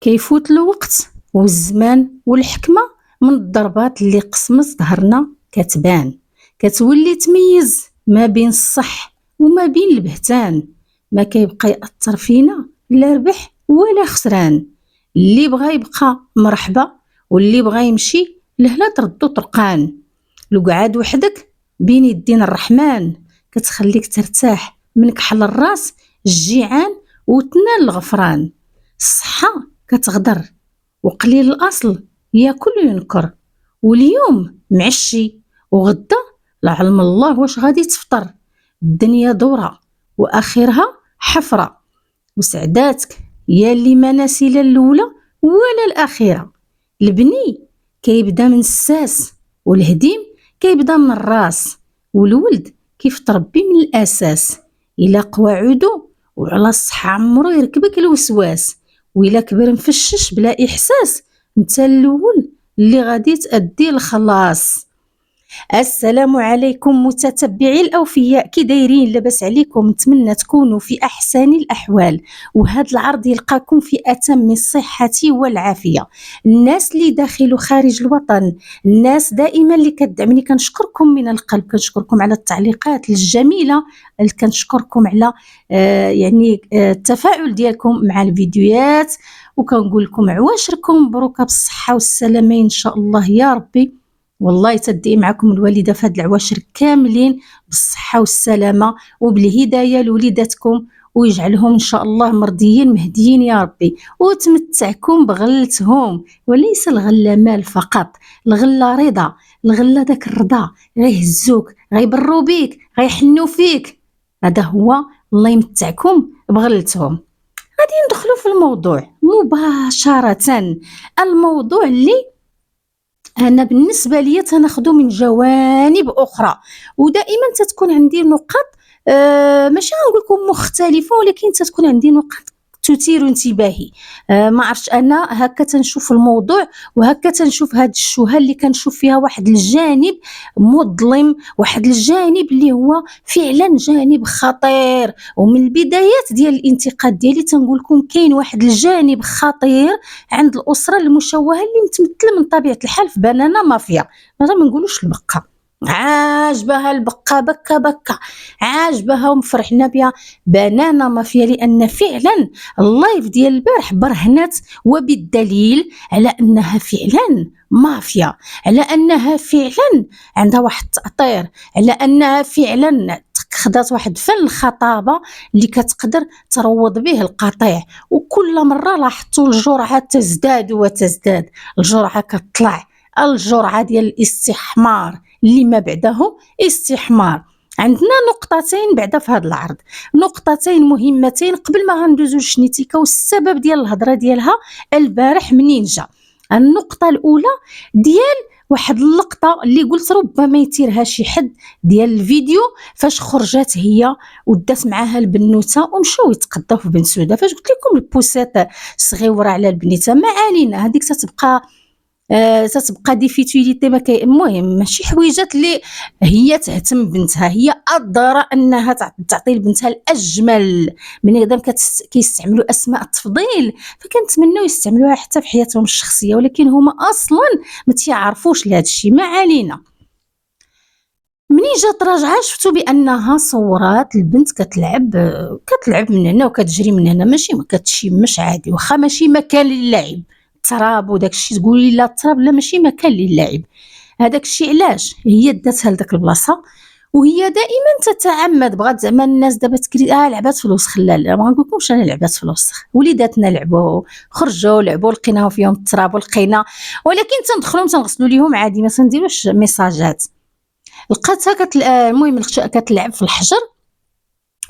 كيفوت الوقت والزمان والحكمة من الضربات اللي قسمت ظهرنا كتبان، كتولي تميز ما بين الصح وما بين البهتان، ما كيبقى يأثر فينا لا ربح ولا خسران، اللي بغا يبقى مرحبا واللي بغا يمشي لهلا تردو طرقان. القعاد وحدك بين يدين الرحمن كتخليك ترتاح من كحل الراس الجيعان وتنال الغفران. الصحة كتغدر وقليل الأصل ياكل وينكر، واليوم معشي وغدا لا علم الله واش غادي تفطر. الدنيا دورة وآخرها حفرة، وسعداتك يا اللي ما ناسي لا الأولى ولا الأخيرة. البني كيبدا من الساس والهديم كيبدا من الراس، والولد كيف تربي من الأساس. إلا قوى عودو وعلى الصحة عمرو يركبك الوسواس، وإلا كبر مفشش بلا إحساس نتا الأول اللي غادي تأدي الخلاص. السلام عليكم متتبعي الأوفياء، كي دايرين؟ لاباس عليكم؟ نتمنى تكونوا في أحسن الأحوال، وهذا العرض يلقاكم في أتم الصحة والعافية. الناس اللي داخل وخارج الوطن، الناس دائما اللي كتدعمني، كنشكركم من القلب، كنشكركم على التعليقات الجميلة، كنشكركم على التفاعل ديالكم مع الفيديوهات، وكنقول لكم عواشركم مبروكه بالصحه والسلامه ان شاء الله يا ربي. والله تدعي معكم الوالده في هاد العواشر كاملين بالصحه والسلامه وبالهدايه لوليداتكم، ويجعلهم ان شاء الله مرضيين مهديين يا ربي، وتمتعكم بغلتهم، وليس الغله مال فقط، الغله رضا، الغله داك الرضا غيهزوك غيبروا بيك غيحنوا فيك، هذا هو الله يمتعكم بغلتهم. غادي ندخلوا في الموضوع مباشره. الموضوع اللي انا بالنسبه لي تناخذو من جوانب اخرى، ودائما تتكون عندي نقاط ماشي غنقول لكم مختلفه، ولكن تتكون عندي نقاط تثير انتباهي. ما عرفتش، انا هكا تنشوف الموضوع وهكا تنشوف هاد الشوهه اللي كنشوف فيها واحد الجانب مظلم، واحد الجانب اللي هو فعلا جانب خطير. ومن البدايات ديال الانتقاد ديالي تنقول لكم كاين واحد الجانب خطير عند الاسره المشوهه اللي متمثله من طبيعه الحال في بنانا مافيا. ما نقولوش البقه، عاجبها البقه بكا بكا، عاجبها ومفرحنا بها بنانا مافيا، لان فعلا اللايف ديال البارح برهنت وبالدليل على انها فعلا مافيا، على انها فعلا عندها واحد التأطير، على انها فعلا خدات واحد فن الخطابه اللي كتقدر تروض به القطيع. وكل مره لاحظتوا الجرعه تزداد وتزداد، الجرعه كتطلع، الجرعه ديال الاستحمار اللي ما بعده استحمار. عندنا نقطتين بعدا في هذا العرض، نقطتين مهمتين قبل ما غندوزو للشنيتيكا والسبب ديال الهضره ديالها البارح منين جا. النقطه الاولى ديال واحد اللقطه اللي قلت ربما يتيرها شي حد ديال الفيديو، فاش خرجت هي ودات معاها البنوته ومشاو يتقداو في بنسوده، فاش قلت لكم البوسات صغيره على البنيته، ما علينا، هذيك تتبقى دي فيتيليتي. ما المهم ماشي حويجات اللي هي تهتم بنتها، هي ادرى انها تعطي لبنتها الاجمل. من هذا كيستعملوا اسماء التفضيل، فكنتمنوا يستعملوها حتى في حياتهم الشخصيه، ولكن هما اصلا ما تيعرفوش لهذا الشيء. ما علينا. منين جات راجعه شفتوا بانها صورات البنت كتلعب من هنا وكتجري من هنا، ماشي ما كتشمش عادي، واخا ماشي مكان للعب، التراب وداك الشيء تقولي لا التراب، لا ماشي مكان للعب. هذاك الشيء علاش هي داتها لذاك البلاصه، وهي دائما تتعمد، بغات زعما الناس دابا تكري لعبات في الوسخ. لا ما نقولكمش انا لعبات في الوسخ، وليداتنا لعبوا، خرجوا لعبوا، لقيناهم فيهم التراب ولقينا، ولكن تندخلوا تنغسلوا ليهم عادي، ما تنديروش ميساجات. لقاتها المهم كتلعب في الحجر،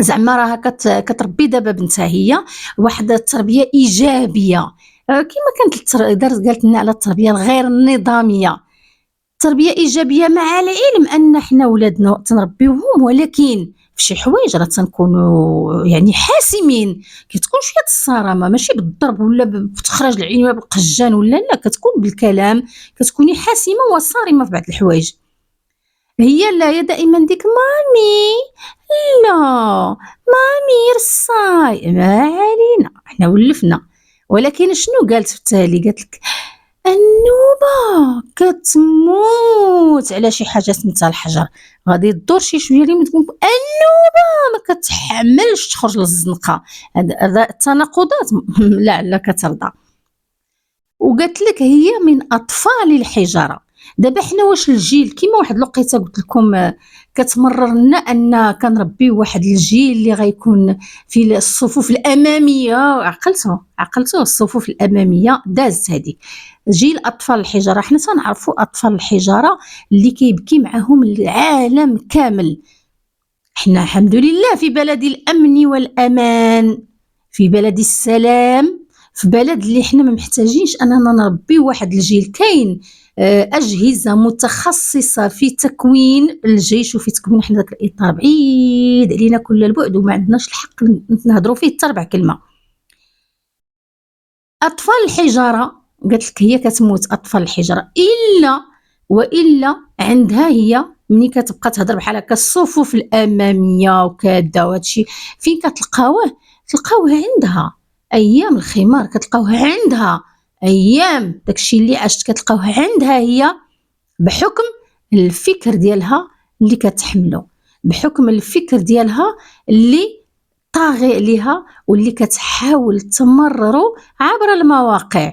زعما راها كتربي دابا بنتها هي واحد التربيه ايجابيه، كما كانت قالت لنا على التربيه الغير النظاميه، تربيه ايجابيه، مع العلم ان حنا ولادنا تنربيوهم، ولكن في شي حوايج راه تنكونوا يعني حاسمين، كتكون شويه الصرامه، ماشي بالضرب ولا بتخرج العين ولا بالقجان ولا لا، كتكون بالكلام، كتكوني حاسمه وصارمه في بعض الحوايج. هي لا، هي دائما ديك مامي، لا مامي رصاي، ما علينا، حنا ولفنا. ولكن شنو قالت في التالي؟ قالت لك النوبة كتموت على شي حاجة سميتها الحجر، غادي تدور شي شوية لي تقول النوبة ما كتحملش تخرج للزنقة. هذا التناقضات لعل كترضى. وقالت لك هي من اطفال الحجره. دابا حنا واش الجيل كيما واحد الوقيته قلت لكم كتمررنا ان كنربيو واحد الجيل اللي غيكون في الصفوف الاماميه، عقلتو الصفوف الاماميه دازت هذيك جيل اطفال الحجره. حنا تنعرفوا اطفال الحجره اللي كيبكي معاهم العالم كامل. حنا الحمد لله في بلد الامن والامان، في بلد السلام، في بلد اللي حنا ما محتاجينش اننا نربيو واحد الجيل. كاين اجهزه متخصصه في تكوين الجيش وفي تكوين حنا داك الاطار بعيد علينا كل البعد وما عندناش الحق نهضروا فيه حتى 4 كلمه. اطفال الحجره قالت لك هي كتموت اطفال الحجره والا عندها هي ملي كتبقى تهضر بحال هكا الصفوف الاماميه وكذا وهادشي فين كتلقاوه؟ تلقاوه عندها ايام الخمار، كتلقاوه عندها ايام داكشي اللي عشت كتلقاوه عندها هي، بحكم الفكر ديالها اللي كتحملو، بحكم الفكر ديالها اللي طاغي عليها واللي كتحاول تمررو عبر المواقع.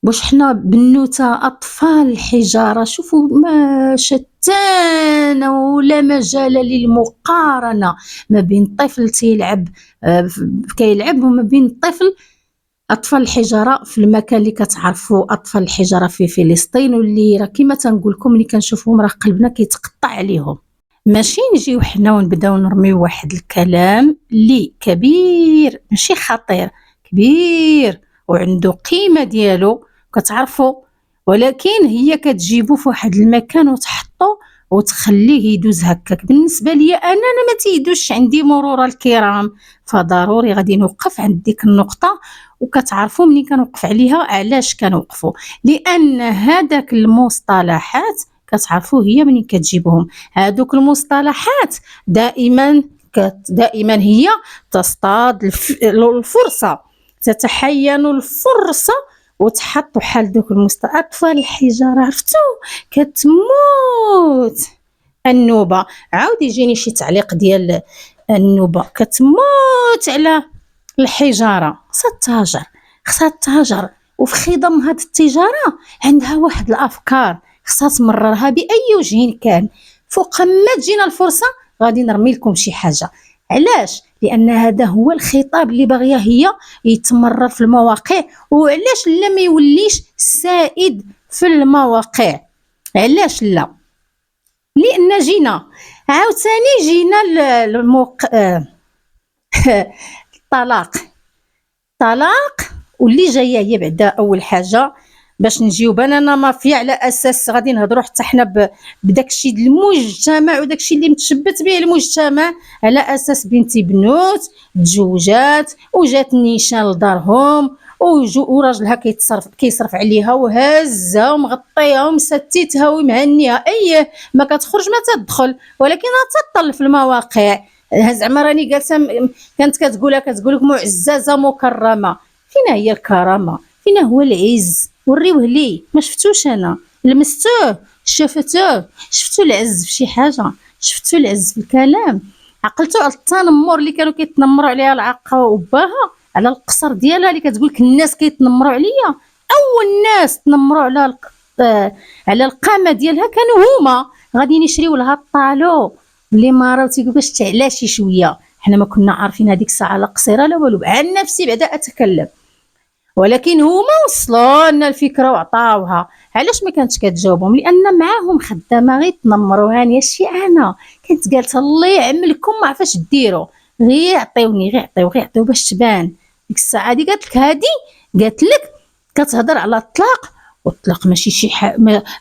واش حنا بنوته اطفال الحجاره شوفوا ما شتان ولا مجال للمقارنه ما بين طفل تيلعب كيلعب وما بين طفل اطفال الحجره في المكان اللي كتعرفوا اطفال الحجره في فلسطين، واللي راه كما تنقول لكم ملي كنشوفهم راه قلبنا كيتقطع عليهم. ماشي نجيو حنا ونبداو نرميو واحد الكلام اللي كبير ماشي خطير، كبير وعنده قيمه ديالو كتعرفوا، ولكن هي كتجيبو في واحد المكان وتحطو وتخليه يدوز هكاك. بالنسبه لي انا ما تيدوش عندي مرور الكرام، فضروري غادي نوقف عند ديك النقطه. وكتعرفوا منين كنوقف عليها علاش كنوقفوا؟ لان هذاك المصطلحات كتعرفوا هي منين كتجيبهم. هادوك المصطلحات دائما هي تصطاد الفرصه، تتحين الفرصه وتحط بحال دوك اطفال الحجاره عرفتو كتموت النوبه. عاود يجيني شي تعليق ديال النوبه كتموت على الحجاره، خصها تهاجر وفي خضم هاد التجاره عندها واحد الافكار خصها تمررها باي وجه كان. فوق ما تجينا الفرصه غادي نرمي لكم شي حاجه. علاش؟ لان هذا هو الخطاب اللي باغيه هي يتمرر في المواقع. وعلاش لا ما يوليش سائد في المواقع؟ علاش لا؟ لان جينا عاوتاني الطلاق واللي جايه هي بعدا اول حاجه باش نجيو انا مافيا على اساس غادي نهضروا حتى حنا بداكشي ديال المجتمع وداكشي اللي متشبت به المجتمع، على اساس بنتي بنوت تزوجات وجات نيشان لدارهم وراجلها كيصرف عليها وهازها ومغطيها ومستتها ومهنيها، ايه ما كتخرج ما تدخل، ولكن تطل في المواقع زعما راني جالسه كانت كتقول لك معززه مكرمه. فينا هي الكرامه؟ فينا هو العز؟ وريوه لي ما شفتوش انا، لمستوه شفتوه، شفتو العز في شي حاجه، شفتو العز في الكلام، عقلتو على التنمر اللي كانوا كيتنمروا عليها العاقه وباها، على القصر ديالها اللي كتقول لك الناس كيتنمروا عليا. اول ناس تنمروا على القامه ديالها كانوا هما غاديين يشريو لها الطالو اللي مارا وتيقول باش تعلى شي شويه. حنا ما كنا عارفين هذيك الساعه لا قصيره لا والو، عن نفسي بعدا اتكلم، ولكن هما وصلوا لنا الفكره وعطاوها. علاش ما كانتش كتجاوبهم؟ لان معاهم خدامه غير تنمروا هانيه شي انا كانت قالت الله يعملكم ما عرفاش ديروا، غير عطيوني غير عطيو باش تبان. ديك الساعه دي قالت لك كتهضر على الطلاق، والطلاق ماشي شي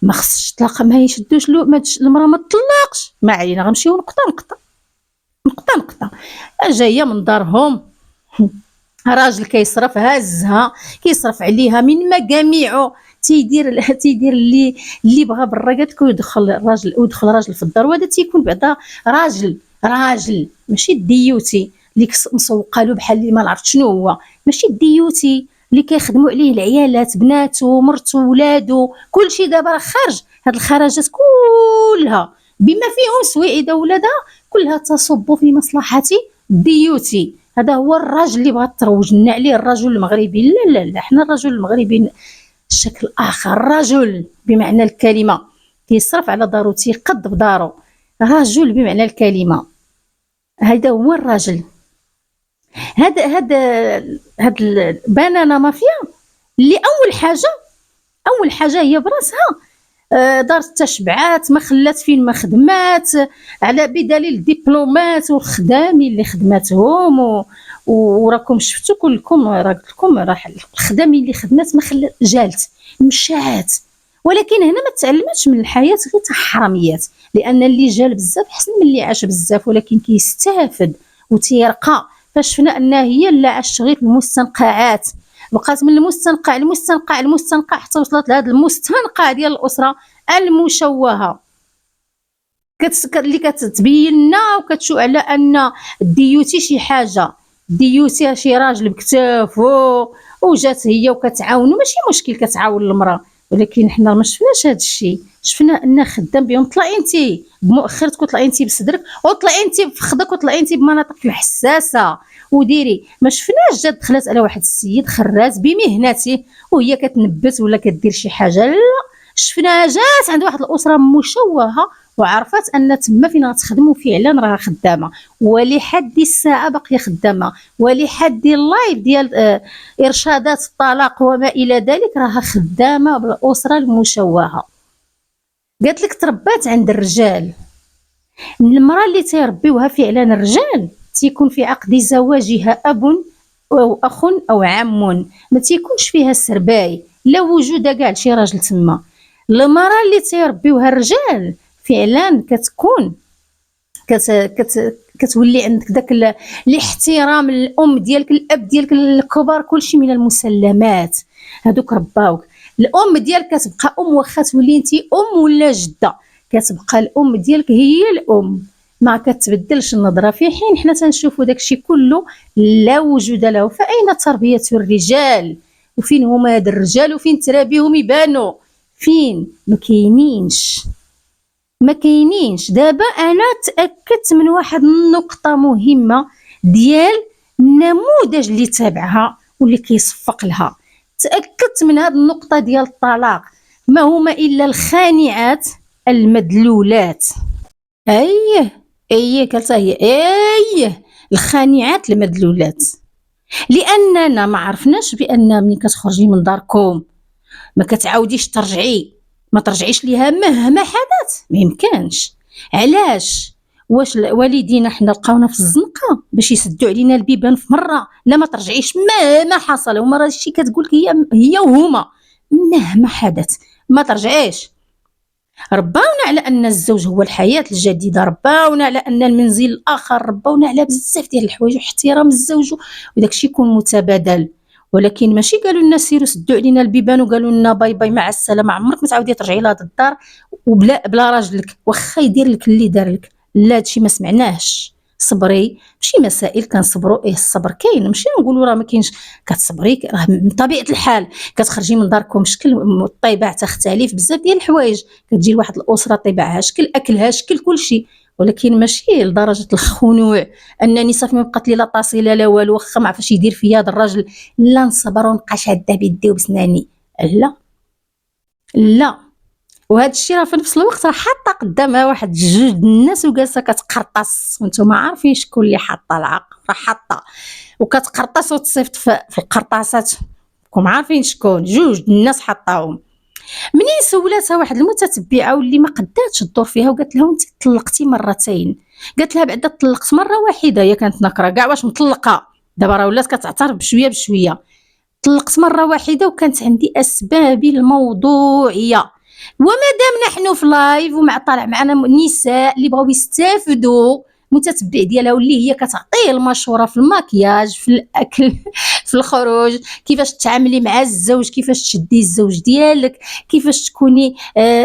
ما خصش الطلاق ما يشدوش المراه ما تطلقش. ما علينا غنمشيو نقطه جايه من دارهم راجل كيصرف هازها كيصرف عليها من مجاميعه، تيدير اللي بغى برا قالت لك يدخل راجل في الدار، وهذا تيكون بعدا راجل ماشي الديوتي اللي مسوقه له بحال اللي ما عرفت شنو هو، ماشي الديوتي اللي كيخدموا عليه العيالات بناتو مرتو ولادو كلشي دابا راه خارج. هاد الخرجات كلها بما فيهم سويعده ولادها كلها تصب في مصلحه ديوتي. هذا هو الراجل اللي بغات تروج لنا عليه الرجل المغربي. لا لا لا، حنا الرجل المغربي شكل اخر. رجل بمعنى الكلمه كيصرف على دارو تيقد بدارو. رجل بمعنى الكلمه، هذا هو الراجل. هاد البنانه مافيا اللي اول حاجه هي براسها دارت تشبعات، ما خلات فين ما خدمات، على بدليل الدبلومات والخدامين اللي خدماتهم وراكم شفتوا كلكم، راه قلت لكم راه الخدامين اللي خدمات ما خلات جالت مشات. ولكن هنا ما تعلمتش من الحياه غير حراميات، لان اللي جال بزاف احسن من اللي عاش بزاف، ولكن كيستافد وتيرقى. فشفنا ان هي لا عاشت غير في المستنقعات، بقات من المستنقع المستنقع حتى وصلت لهذا المستنقع ديال الاسره المشوهه اللي كتبين لنا وكتشوف على ان الديوتي شي حاجه، الديوتي شي راجل بكتافو وجات هي وكتعاونو. ماشي مشكل كتعاون المراه، ولكن حنا ما شفناش هذا الشيء. شفنا ان خدام بهم طلعي انت بمؤخرتك وطلعي انت بصدرك وطلعي انت بفخدك وطلعي انت بمناطقك الحساسه وديري. ما شفناش جات دخلت على واحد السيد خراز بمهنته وهي كتنبت ولا كدير شي حاجه. لا، شفناها جات عند واحد الاسره مشوهه وعرفت ان تما فين غتخدم فعلا راه خدامه، ولحد الساعه باقيه خدامه، ولحد اللايف ديال ارشادات الطلاق وما الى ذلك راها خدامه بالاسره المشوهه. قالت لك تربات عند الرجال. المراه اللي تيربيوها فعلا الرجال تيكون في عقد زواجها اب او اخ او عم، ما تيكونش فيها السرباي لا وجود كاع شي راجل تما. المراه اللي تيربيوها الرجال فعلا كتكون كتولي عندك داك الاحترام الام ديالك الاب ديالك الكبار كلشي من المسلمات. هذوك رباوك. الام ديالك كتبقى ام، واخا تولي انت ام ولا جده كتبقى الام ديالك هي الام، ما كتبدلش النظره. في حين حنا تنشوفوا داكشي كله لا وجود له. فاين تربيه الرجال؟ وفين هما هاد الرجال؟ وفين ترابيهم يبانوا؟ فين؟ ما كاينينش. دابا انا تاكدت من واحد النقطه مهمه ديال النموذج اللي تابعها واللي كيصفق لها. تاكدت من هذه النقطه ديال الطلاق ما هما الا الخانعات المدلولات. قالت هي الخانعات المدلولات. لاننا ما عرفناش بان ملي كتخرجي من داركم ما كتعاوديش ترجعي، ما ترجعيش ليها مهما حدث. ما يمكنش. علاش؟ واش والدينا حنا لقاونا في الزنقه باش يسدوا علينا البيبان في مره؟ لا، ما ترجعيش مهما حصل. هما راه الشيء كتقول لك هي وهما مهما حدث ما ترجعيش. رباونا على ان الزوج هو الحياه الجديده، رباونا على ان المنزل الاخر، رباونا على بزاف ديال الحوايج واحترام الزوج وداكشي يكون متبادل. ولكن ماشي قالوا لنا سيروا سدوا علينا البيبان وقالوا لنا باي باي مع السلامه، عمرك ما تعاودي ترجعي لهاد الدار وبلا راجلك واخا يدير لك اللي دار لك. لا، هادشي ما سمعناهش. صبري بشي مسائل كنصبروا، الصبر كاين، ماشي نقولوا راه ما كاينش. كتصبري راه من طبيعه الحال. كتخرجي من داركم شكل، الطباع تختلف، بزاف ديال الحوايج. كتجي لواحد الاسره طباعها شكل، اكلها شكل، كلشي. ولكن ماشي لدرجه الخنوع انني صافي ما بقات لي لا طاسيله لا والو، واخا ما عرفش يدير فيا هذا الراجل، لا نصبر ونبقى شاده بيدي وبسناني. لا. وهذا الشيء راه في نفس الوقت راه حاطه قدامها واحد جوج الناس وجالسه كتقرطس، وانتم عارفين شكون اللي حاطه العقل. راه حاطه وكتقرطس وتصيفط في القرطاسات، راكم عارفين شكون. جوج الناس حطاهم. منين سولاتها واحد المتتبعه واللي ما قداتش الدور فيها وقالت لها انت طلقتي مرتين. قالت لها بعدا طلقت مره واحده. هي كانت نكره كاع واش مطلقه، دابا راه ولات كتعترف بشويه. طلقت مره واحده وكانت عندي اسبابي الموضوعيه. ومادام نحن في لايف ومع طالع معنا نساء اللي بغاو يستافدوا متتبع ديالها واللي هي كتعطيه المشوره في الماكياج، في الاكل، في الخروج، كيفاش تتعاملي مع الزوج، كيفاش تشدي الزوج ديالك، كيفاش تكوني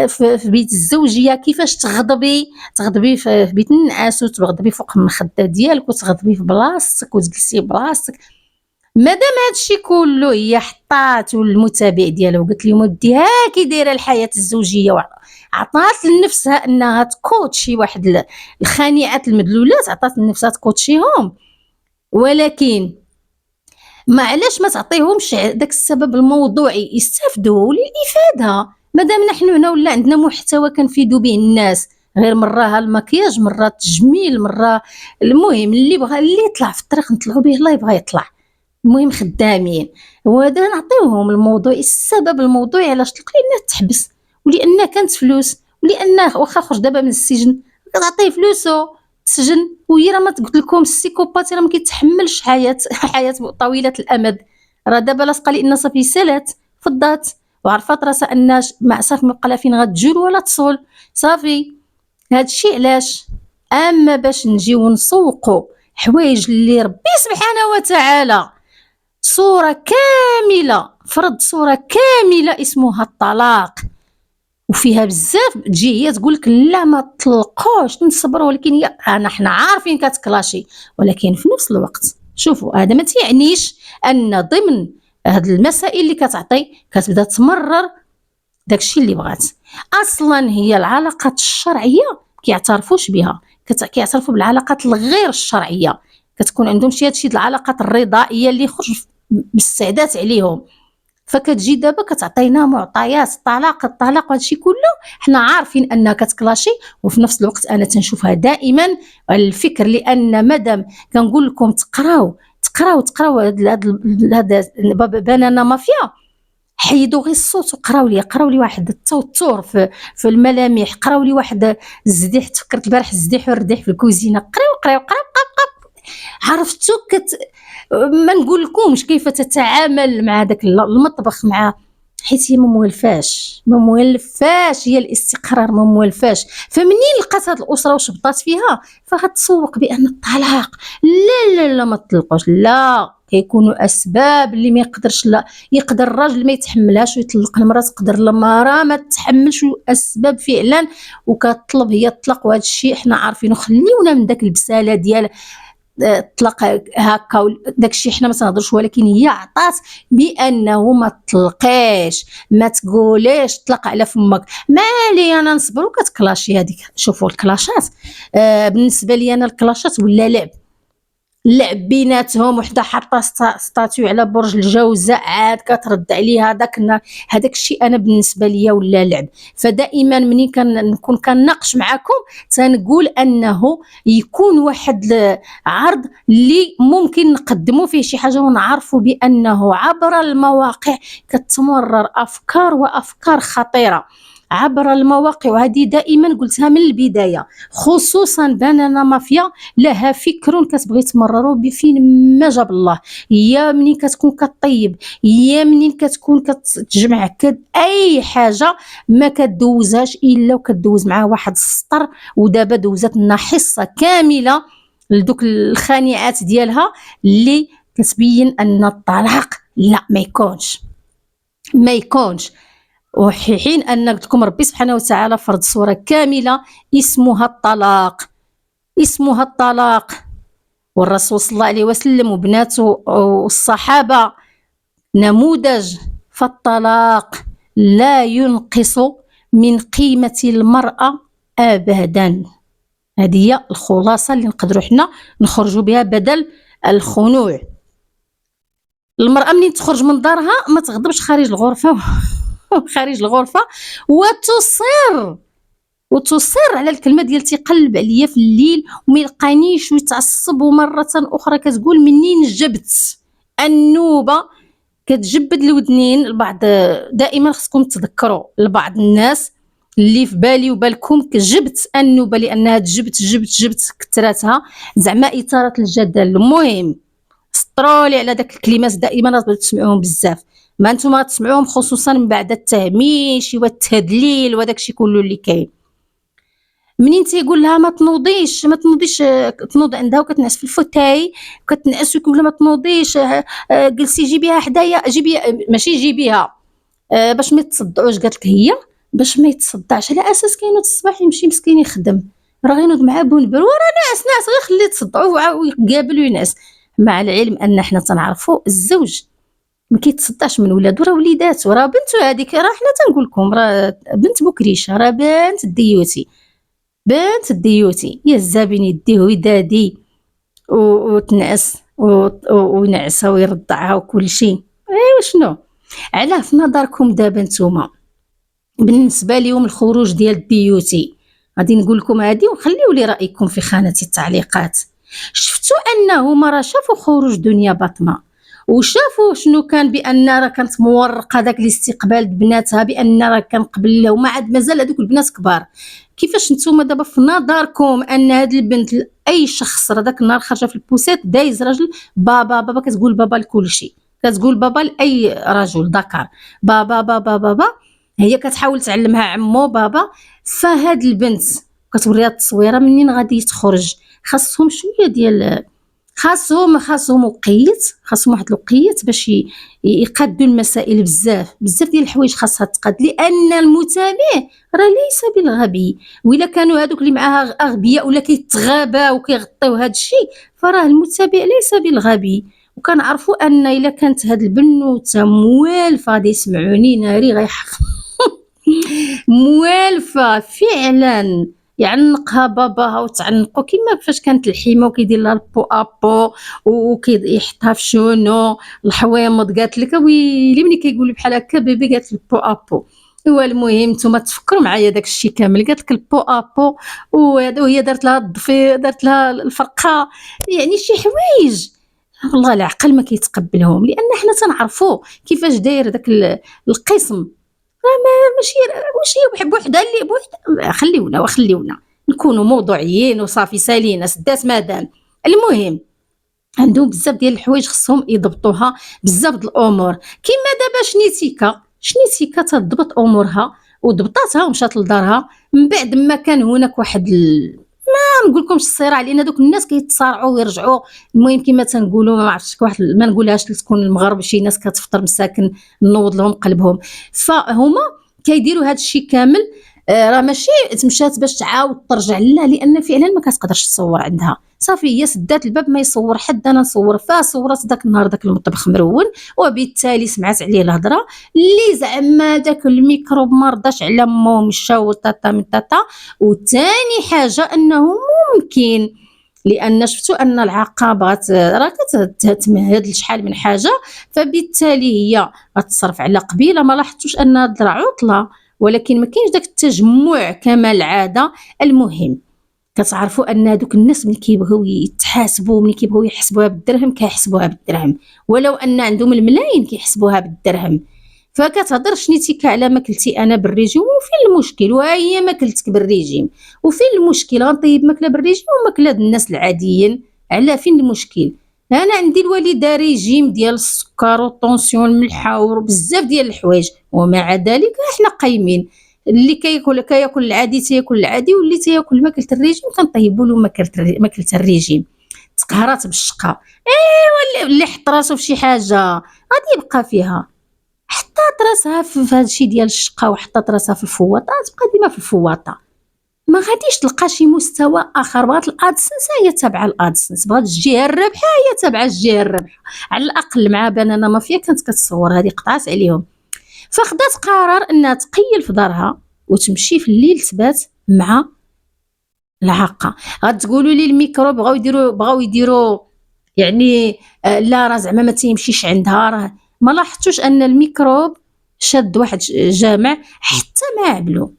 في بيت الزوجيه، كيفاش تغضبي في بيت النعاس وتغضبي فوق المخده ديالك وتغضبي في بلاصتك وتجلسي بلاصتك. مادام هادشي كله هي حطات والمتابع ديالها وقالت لهم ودي ها كي دايره الحياه الزوجيه، عطات لنفسها انها تكوتشي واحد الخانعات المدلولات، عطات لنفسها تكوتشيهم، ولكن ما علاش ما تعطيهمش داك السبب الموضوعي يستافدوا للافاده. مادام نحن هنا ولا عندنا محتوى كنفيدوا به الناس، غير مره المكياج، مره التجميل، مره المهم اللي بغى اللي يطلع في الطريق نطلعوا به الله يبغى يطلع، المهم خدامين، وهذا نعطيوهم الموضوع السبب الموضوعي علاش لانها تحبس، ولان كانت فلوس، ولان واخا خرج دابا من السجن كتعطيه فلوسو تسجن، وهي راه ما قلت لكم السيكوباتي راه ما كيتحملش حياه طويله الامد، راه دابا لاصقه لان صافي سالات فضات وعرفات راسها ان مع صافي ما بقى لا فين غتجول ولا تصول صافي. هادشي علاش اما باش نجيو نسوقوا حوايج اللي ربي سبحانه وتعالى صورة كاملة فرض صورة كاملة اسمها الطلاق، وفيها بزاف تجي هي تقول لك لا ما تطلقوش نصبروا، ولكن هي حنا عارفين كتكلاشي، ولكن في نفس الوقت شوفوا هذا ما تيعنيش ان ضمن هاد المسائل اللي كتعطي كتبدا تمرر داكشي اللي بغات. اصلا هي العلاقات الشرعيه كيعترفوش بها، كيعترفوا بالعلاقات الغير الشرعيه، كتكون عندهم شي هادشي ديال العلاقات الرضائيه اللي خرج بالسعدات عليهم. فكتجي دابا كتعطينا معطيات الطلاق وهادشي كله حنا عارفين انها كتكلاشي، وفي نفس الوقت انا تنشوفها دائما الفكر، لان مادام كنقول لكم تقراو هذا بنانا مافيا، حيدوا غير الصوت وقراو لي واحد التوتر في الملامح، قراو لي واحد الزديح، تفكرت البارح الزديح والرديح في الكوزينه، قراو عرفتو ما نقول لكمش كيف تتعامل مع داك المطبخ، مع حيت هي ما موالفاش هي الاستقرار ما موالفاش. فمنين لقات هاد الاسره وشبطات فيها فغتسوق بان الطلاق، لا ما تطلقوش، لا كيكونوا اسباب اللي ما يقدرش، لا يقدر الراجل ما يتحملهاش ويطلق المراه، تقدر المراه ما تتحملش اسباب فعلا وكتطلب هي الطلاق، وهذا الشيء حنا عارفينه. خليونا من داك البساله ديال طلق هكا داكشي حنا ما تنهضرش، ولكن هي عطات بانه ما تطلقيش، ما تقوليش طلق على فمك، مالي انا نصبر وكتكلاشي هذيك. شوفوا الكلاشات بالنسبه لي انا الكلاشات ولا لعب بيناتهم، وحده حاطه ستاتيو على برج الجوزاء عاد كترد عليها هذاك الشيء انا بالنسبه ليا ولا لعب. فدائما منين كنكون كنناقش معكم تنقول انه يكون واحد العرض اللي ممكن نقدموا فيه شي حاجه ونعرفوا بانه عبر المواقع كتمرر افكار وافكار خطيره عبر المواقع، وهذه دائما قلتها من البدايه، خصوصا بنانا مافيا لها فكر كتبغي تمرروا بفين ما جاب الله. هي منين كتكون كطيب، هي منين كتكون كتجمع اي حاجه ما كدوزهاش الا وكدوز معها واحد السطر، ودابا دوزت لنا حصه كامله لدوك الخانعات ديالها اللي كتبين ان الطلاق لا ما يكونش وحين ان قلت لكم ربي سبحانه وتعالى فرض صوره كامله اسمها الطلاق، والرسول صلى الله عليه وسلم وبناته والصحابه نموذج. فالطلاق لا ينقص من قيمه المراه ابدا. هذه هي الخلاصه اللي نقدروا حنا نخرجوا بها بدل الخنوع. المراه منين تخرج من دارها ما تغضبش خارج الغرفه وتصر على الكلمه ديال تيقلب عليا في الليل وما يلقانيش ويتعصب، ومره اخرى كتقول منين جبت النوبه كتجبد الودنين. البعض دائما خصكم تذكروا لبعض الناس اللي في بالي وبالكم كجبت النوبه لانها جبت كثرتها زعما اثاره الجدل. المهم سطرولي على داك الكلمات دائما تسمعوهم بزاف، ما نتوما تسمعوهم خصوصا من بعد التهميش والتدليل وداك الشيء كله اللي كاين. منين تيقول لها ما تنوضيش تنوض عندها وكتنعس في الفوتاي كتنعس ويقول لها ما تنوضيش، جلسي جيبيها حدايا، ماشي جيبيها باش ما يتصدعوش. قالت لك هي باش ما يتصدعش، على اساس كاينوض الصباح يمشي مسكين يخدم، راه غينوض مع بونبر وراه ناعس غير خليه تصدعوا ويقابل وينعس. مع العلم أن حنا تنعرفوا الزوج ما كيتصداش من ولادو، راه وليداتو، راه بنتو هذيك، راه حنا تنقول لكم راه بنت بكريشه، راه بنت الديوتي، بنت الديوتي، يا الزابين يديه ويدادي وتنعس وينعسها ويرضعها وكلشي. ايوا شنو علاه في نظركم دابا نتوما بالنسبه ليهم الخروج ديال الديوتي؟ غادي نقول لكم هذه ونخليو لي رايكم في خانه التعليقات. شفتوا انهما راه شافوا خروج دنيا باطمه، وشافوا شنو كان، بان راه كانت مورقه داك الاستقبال بناتها، بان راه كان قبل له وما عاد مازال هذوك البنات كبار. كيفاش نتوما دابا في نظركم ان هاد البنت اي شخص راه داك النهار خرجه في البوسيت دايز راجل بابا بابا، كتقول بابا لكلشي، كتقول بابا لاي رجل ذكر، بابا بابا بابا، هي كتحاول تعلمها عمو بابا. فهاد البنت كتوريها التصويره منين غادي تخرج، خاصهم شويه ديال، خاصهم وقيت، خاصهم واحد الوقيت باش يقادوا المسائل. بزاف ديال الحوايج خاصها تقاد، لان المتابع راه ليس بالغبي، وإلا كانوا هذوك اللي معاها اغبياء ولا كيتغاباو وكيغطيو هذا الشيء، فراه المتابع ليس بالغبي. وكنعرفوا ان الا كانت هاد البنوته موالفه، غادي يسمعوني ناري غيحفظ موالفه فعلا يعنقها باباها وتعنقو كيما فاش كانت الحيمه وكيدير لها البو ابو وكيحطها في شونو الحويمض. قالت لك ويلي ملي كيقولوا بحال هكا بيبي قالت البو ابو. هو المهم نتوما تفكروا معايا داك الشيء كامل، قالت لك البو ابو وهي دارت لها الضفي، دارت لها الفرقه، يعني شي حوايج والله العقل ما كيتقبلهم، لان حنا تنعرفوا كيفاش داير داك القسم. ماشي بوحدها اللي بوحدها، خليونا نكونوا موضوعيين وصافي سالينا سدات مادام. المهم عندهم بزاف ديال الحوايج خصهم يضبطوها، بزاف د الامور كيما دابا شنيتيكا تضبط امورها وضبطاتها ومشات لدارها من بعد ما كان هناك واحد ما نقولكمش الصراع، لان دوك الناس كيتصارعوا ويرجعوا. المهم كما تنقولوا ما عرفتش واحد ما نقولهاش تكون المغرب شي ناس كتفطر مساكن نوض لهم قلبهم، فهما كيديروا هذا الشيء كامل. راه ماشي تمشات باش تعاود ترجع، لا، لان فعلا ما كتقدرش تصور عندها، صافي هي سدات الباب ما يصور حد، انا نصور فيها. صورت داك النهار داك المطبخ مرون، وبالتالي سمعت عليه الهضره اللي زعما داك الميكروب ما رضاش على مو مشى وطاطا من طاطا. وثاني حاجه انه ممكن، لان شفتوا ان العقبات راه كتمهد لشحال من حاجه، فبالتالي هي غتصرف على قبيله. ما لاحظتوش ان هاد راه عطله، ولكن ما كاينش داك التجمع كما العاده. المهم كتعرفوا ان دوك الناس ملي كيبغيو يتحاسبوا، ملي كيبغيو يحسبوها بالدرهم كيحسبوها بالدرهم، ولو ان عندهم الملايين كيحسبوها بالدرهم. فكتهضر شنيتيكا على ما كلتي انا بالريجيم، وفين المشكل؟ وهي ما كلتك بالريجيم، وفين المشكل؟ غنطيب ماكله بالريجيم وماكله الناس العاديين، على فين المشكل؟ انا عندي الوالده ريجيم ديال السكر والطونسيون الملحه وبزاف ديال الحوايج، ومع ذلك احنا قايمين. اللي كياكل العادي تياكل العادي، واللي تياكل ماكله الريجيم كنطيبوا له ماكله الريجيم. تقهرات بالشقه، ايوا اللي حط راسو في شي حاجه غادي يبقى فيها. حطات راسها في هذا الشيء ديال الشقه وحطات راسها في الفواطه، تبقى ديما في الفواطه، ما غاديش تلقى شي مستوى اخر. بغات الادسنس هي تابعه الادسنس، بغات الجهه الرابحه هي تابعه الجهه الرابحه. على الاقل مع بنانا مافيا كانت كتصور، هذه قطعات عليهم. فخدات قرار انها تقيل في دارها وتمشي في الليل تبات مع العاقه. غتقولوا لي الميكروب بغاو يديروا يعني لا راه زعما ما تيمشيش عندها. راه ما لاحظتوش ان الميكروب شاد واحد جامع حتى ما عبلو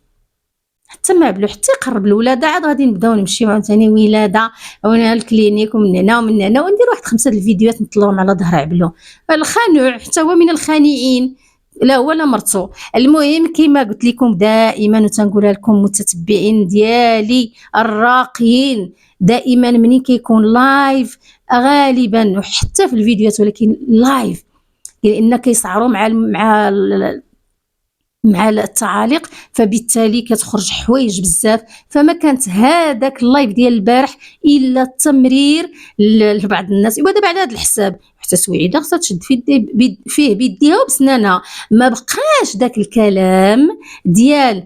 حتى يقرب الولاده، عاد غادي نبداو نمشيو عاوتاني ولاده وهنا الكلينيك ومن هنا ومن هنا، وندير واحد 5 الفيديوهات نطلعهم على ظهر عبلو. الخانوع حتى هو من الخانئين، لا هو لا مرتو. المهم كما قلت لكم دائما وتنقولها لكم متتبعين ديالي الراقيين، دائما منين كيكون لايف غالبا وحتى في الفيديوهات، ولكن لايف لان كيسعروا مع التعاليق، فبالتالي كتخرج حوايج بزاف. فما كانت هذاك اللايف ديال البارح الا التمرير لبعض الناس. ودابا على هذا الحساب حتى سويعده خصها تشد فيه بيديها وبسنانها، ما بقاش داك الكلام ديال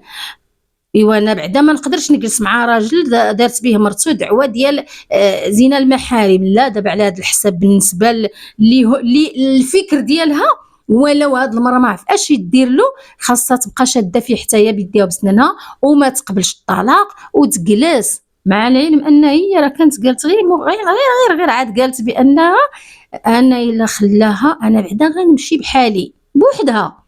ايوا انا بعدا ما نقدرش نجلس مع راجل دارت به مرتو دعوه ديال زنا المحارم. لا، دابا على هذا الحساب بالنسبه لي الفكر ديالها، ولو هاد المراه ما عرف اش يدير له، خاصها تبقى شاده فيه حتى هي بيديها وبسنانها وما تقبلش الطلاق وتجلس. مع العلم ان هي راه كانت قالت غير عاد قالت بانها انا الا خلاها انا بعدا غنمشي بحالي بوحدها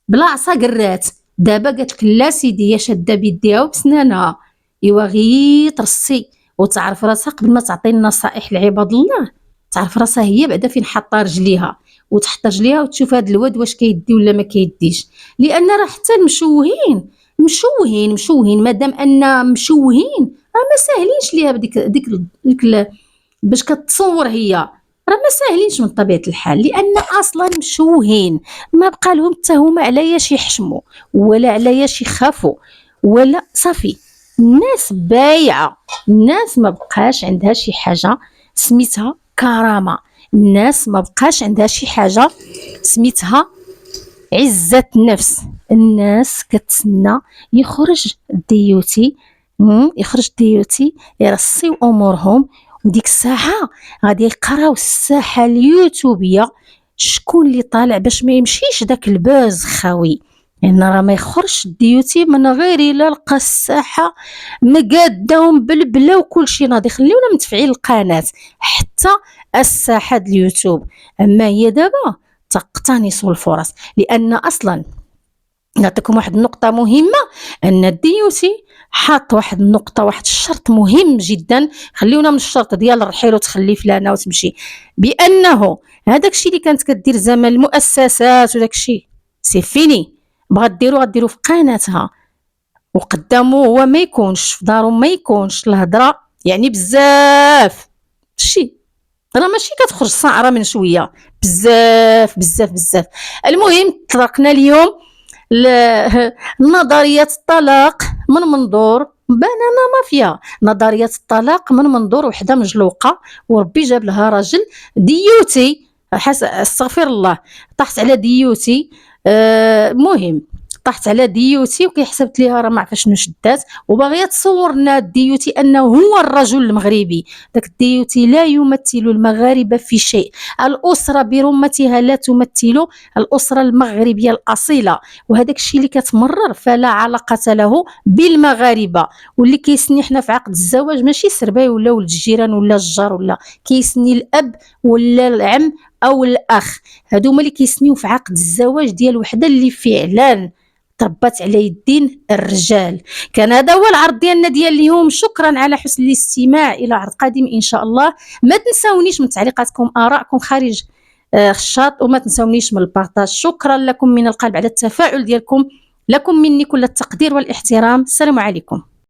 بلا عصا قرات. دابا قالت لك لا سيدي، هي شاده بيديها وبسنانها. ايوا غير ترصي وتعرف راسها قبل ما تعطي النصائح لعباد الله، تعرف راسها هي بعدا فين حاطه رجليها، وتحط رجليها وتشوف هذا الواد واش كيدي ولا ما كيديش. لان راه حتى المشوهين مشوهين مادام ان مشوهين راه ما ساهلينش ليها بديك باش كتصور هي، راه ما ساهلينش من طبيعه الحال، لان اصلا مشوهين ما بقى لهم حتى هما علاش يحشموا ولا علاش يخافوا ولا صافي. الناس بايعه، الناس ما بقاش عندها شي حاجه سميتها كرامه، الناس ما بقاش عندها شي حاجه سميتها عزه النفس. الناس كتسنى يخرج ديوتي يرصيو امورهم، وديك الساعه غادي يقراو الساحه اليوتيوبيه شكون اللي طالع باش ما يمشيش داك الباز خاوي. يعني راه ما يخرجش ديوتي من غير الا لقى الساحه مقاده ومبلبله وكل شيء ناضي. خليونا متفعين القناه حتى الساحه اليوتيوب. اما هي دابا تقتنص الفرص، لان اصلا نعطيكم واحد النقطة مهمة، أن الديوسي حاط واحد النقطة، واحد الشرط مهم جدا. خليونا من الشرط ديال الرحيل وتخلي فلانة وتمشي، بأنه هذاك الشيء اللي كانت كدير زمان المؤسسات وداك الشيء سي فيني، بغات غديرو في قناتها وقدامو هو ما يكونش في دارو، ما يكونش الهضرة يعني بزاف الشيء راه ماشي كتخرج صاعرة من شوية، بزاف بزاف بزاف. المهم طرقنا اليوم نظرية الطلاق من منظور بنانا مافيا. نظرية الطلاق من منظور وحده مجلوقة وربي جاب لها راجل ديوتي، استغفر الله، طاحت على ديوتي. مهم طاحت على ديوتي وكيحسبت ليها راه ما عرفت شنو شدات، وباغيه تصور لنا الديوتي انه هو الرجل المغربي. داك الديوتي لا يمثل المغاربه في شيء، الاسره برمتها لا تمثل الاسره المغربيه الاصيله، وهذاك الشيء اللي كتمرر فلا علاقه له بالمغاربه. واللي كيسني حنا في عقد الزواج ماشي سرباي ولا ولد الجيران ولا الجار، ولا كيسني الاب ولا العم او الاخ، هادو هما اللي كيسنيو في عقد الزواج ديال وحده اللي فعلا تربات على يدين الرجال. كان هذا هو العرض ديالنا ديال اليوم. شكرا على حسن الاستماع، الى عرض قادم ان شاء الله. ما تنساونيش من تعليقاتكم، ارائكم خارج الشاط، وما تنساونيش من البارطاج. شكرا لكم من القلب على التفاعل ديالكم، لكم مني كل التقدير والاحترام. السلام عليكم.